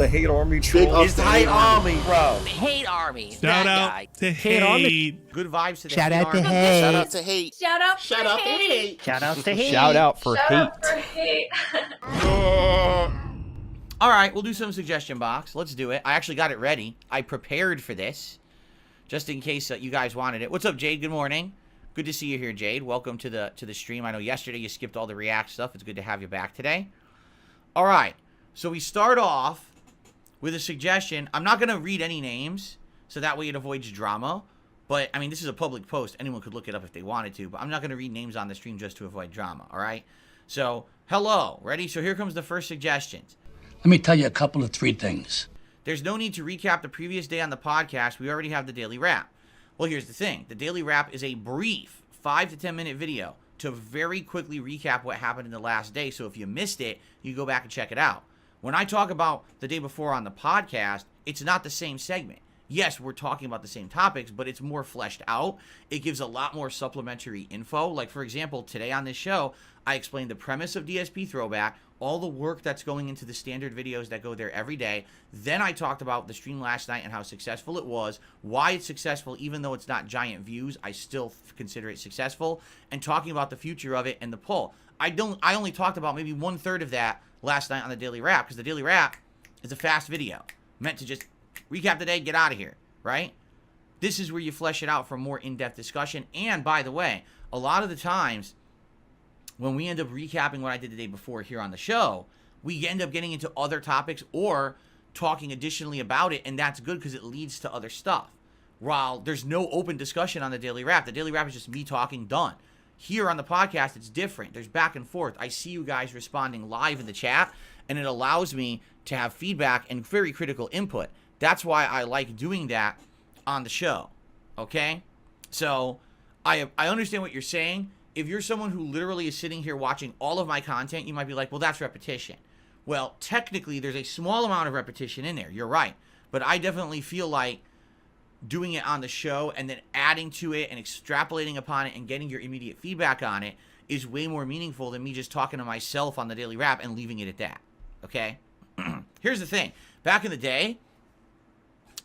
the hate army troll. It's the hate army, bro. Hate army. Shout out to hate. Good vibes to the Shout hate out to army. hate. Shout out to hate. Shout out Shout out to hate. Shout out to hate. Shout out for Shout hate. out for hate. All right, we'll do some suggestion box. Let's do it. I actually got it ready. I prepared for this, just in case you guys wanted it. What's up, Jade? Good morning. Good to see you here, Jade. Welcome to the stream. I know yesterday you skipped all the React stuff. It's good to have you back today. All right, so we start off with a suggestion. I'm not going to read any names, so that way it avoids drama. But, I mean, this is a public post. Anyone could look it up if they wanted to. But I'm not going to read names on the stream just to avoid drama, all right? So, hello. Ready? So here comes the first suggestions. Let me tell you a couple of three things. There's no need to recap the previous day on the podcast. We already have the daily wrap. Well, here's the thing. The daily wrap is a brief 5 to 10 minute video to very quickly recap what happened in the last day. So if you missed it, you go back and check it out. When I talk about the day before on the podcast, it's not the same segment. Yes, we're talking about the same topics, but it's more fleshed out. It gives a lot more supplementary info. Like, for example, today on this show, I explained the premise of DSP Throwback, all the work that's going into the standard videos that go there every day. Then I talked about the stream last night and how successful it was, why it's successful, even though it's not giant views, I still consider it successful, and talking about the future of it and the poll. I only talked about maybe 1/3 of that last night on the daily wrap, because the daily wrap is a fast video meant to just recap the day, get out of here, right? This is where you flesh it out for more in-depth discussion. And by the way, a lot of the times when we end up recapping what I did the day before here on the show, we end up getting into other topics or talking additionally about it, and that's good because it leads to other stuff. While there's no open discussion on the daily wrap is just me talking, done. Here on the podcast, it's different. There's back and forth. I see you guys responding live in the chat, and it allows me to have feedback and very critical input. That's why I like doing that on the show, okay? So I understand what you're saying. If you're someone who literally is sitting here watching all of my content, you might be like, well, that's repetition. Well, technically, there's a small amount of repetition in there. You're right. But I definitely feel like doing it on the show and then adding to it and extrapolating upon it and getting your immediate feedback on it is way more meaningful than me just talking to myself on the daily wrap and leaving it at that, okay? Here's the thing. Back in the day,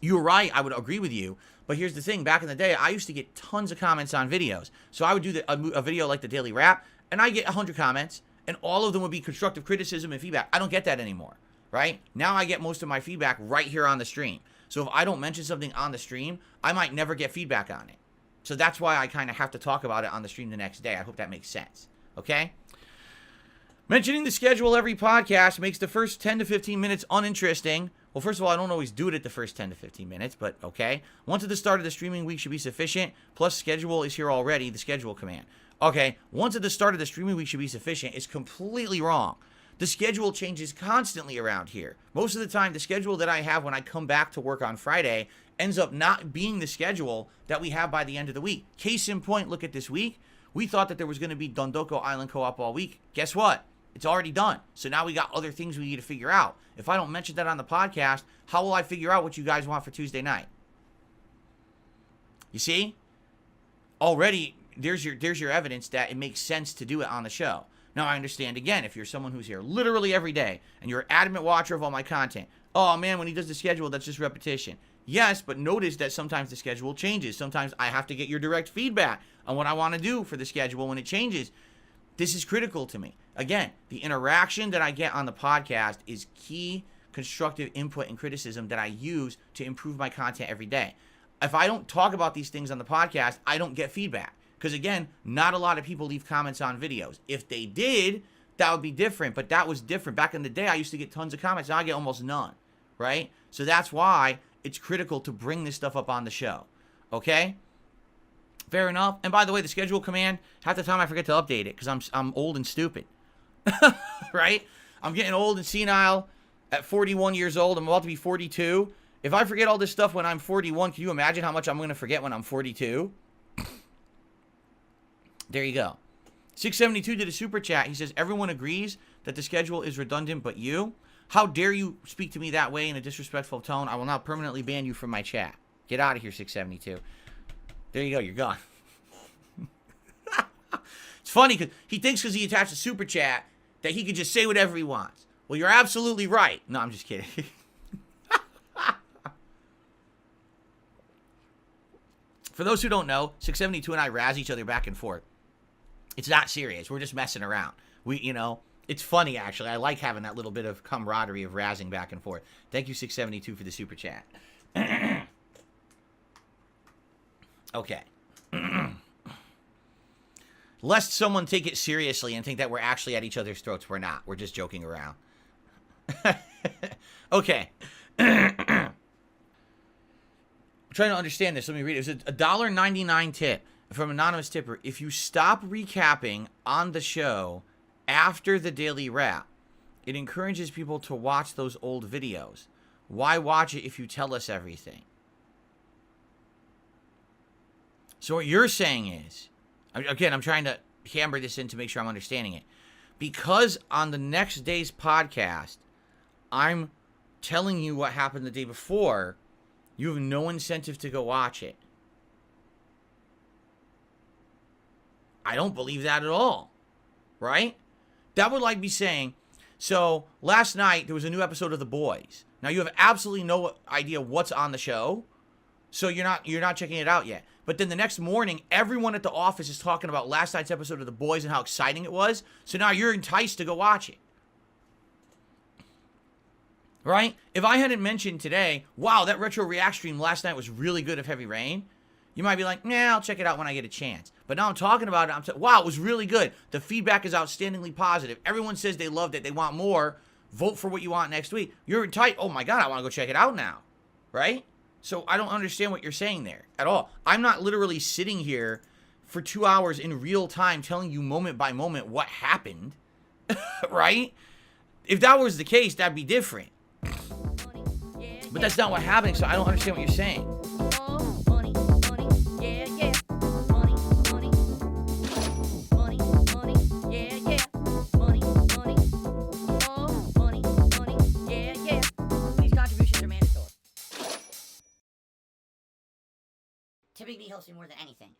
you're right, I would agree with you. But here's the thing. Back in the day, I used to get tons of comments on videos. So I would do a video like the daily wrap, and I get 100 comments, and all of them would be constructive criticism and feedback. I don't get that anymore, right? Now I get most of my feedback right here on the stream. So if I don't mention something on the stream, I might never get feedback on it. So that's why I kind of have to talk about it on the stream the next day. I hope that makes sense, okay? Mentioning the schedule every podcast makes the first 10 to 15 minutes uninteresting. Well, first of all, I don't always do it at the first 10 to 15 minutes, but okay. Once at the start of the streaming week should be sufficient. Plus, schedule is here already, the schedule command. Okay, once at the start of the streaming week should be sufficient is completely wrong. The schedule changes constantly around here. Most of the time, the schedule that I have when I come back to work on Friday ends up not being the schedule that we have by the end of the week. Case in point, look at this week. We thought that there was going to be Dondoko Island Co-op all week. Guess what? It's already done. So now we got other things we need to figure out. If I don't mention that on the podcast, how will I figure out what you guys want for Tuesday night? You see? Already, there's your evidence that it makes sense to do it on the show. Now, I understand, again, if you're someone who's here literally every day, and you're an adamant watcher of all my content, oh, man, when he does the schedule, that's just repetition. Yes, but notice that sometimes the schedule changes. Sometimes I have to get your direct feedback on what I want to do for the schedule when it changes. This is critical to me. Again, the interaction that I get on the podcast is key constructive input and criticism that I use to improve my content every day. If I don't talk about these things on the podcast, I don't get feedback. Because again, not a lot of people leave comments on videos. If they did, that would be different. But that was different. Back in the day, I used to get tons of comments. Now I get almost none. Right? So that's why it's critical to bring this stuff up on the show. Okay? Fair enough. And by the way, the schedule command, half the time I forget to update it because I'm old and stupid. Right? I'm getting old and senile at 41 years old. I'm about to be 42. If I forget all this stuff when I'm 41, can you imagine how much I'm going to forget when I'm 42? There you go. 672 did a super chat. He says, everyone agrees that the schedule is redundant but you. How dare you speak to me that way in a disrespectful tone? I will now permanently ban you from my chat. Get out of here, 672. There you go. You're gone. It's funny because he thinks because he attached a super chat that he could just say whatever he wants. Well, you're absolutely right. No, I'm just kidding. For those who don't know, 672 and I razz each other back and forth. It's not serious. We're just messing around. It's funny, actually. I like having that little bit of camaraderie of razzing back and forth. Thank you, 672, for the super chat. Okay. Lest someone take it seriously and think that we're actually at each other's throats. We're not. We're just joking around. Okay. I'm trying to understand this. Let me read it. It was a $1.99 tip from Anonymous Tipper. If you stop recapping on the show after the daily wrap, it encourages people to watch those old videos. Why watch it if you tell us everything? So what you're saying is, again, I'm trying to hammer this in to make sure I'm understanding it. Because on the next day's podcast, I'm telling you what happened the day before, you have no incentive to go watch it. I don't believe that at all. Right? That would like me saying, so last night there was a new episode of The Boys. Now you have absolutely no idea what's on the show, so you're not checking it out yet. But then the next morning, everyone at the office is talking about last night's episode of The Boys and how exciting it was. So now you're enticed to go watch it. Right? If I hadn't mentioned today, wow, that retro react stream last night was really good of Heavy Rain, you might be like, nah, I'll check it out when I get a chance. But now I'm talking about it. Wow, it was really good. The feedback is outstandingly positive. Everyone says they loved it. They want more. Vote for what you want next week. You're tight. Oh my God, I want to go check it out now. Right? So I don't understand what you're saying there at all. I'm not literally sitting here for 2 hours in real time telling you moment by moment what happened. Right? If that was the case, that'd be different. But that's not what happened, so I don't understand what you're saying. Typically helps me more than anything.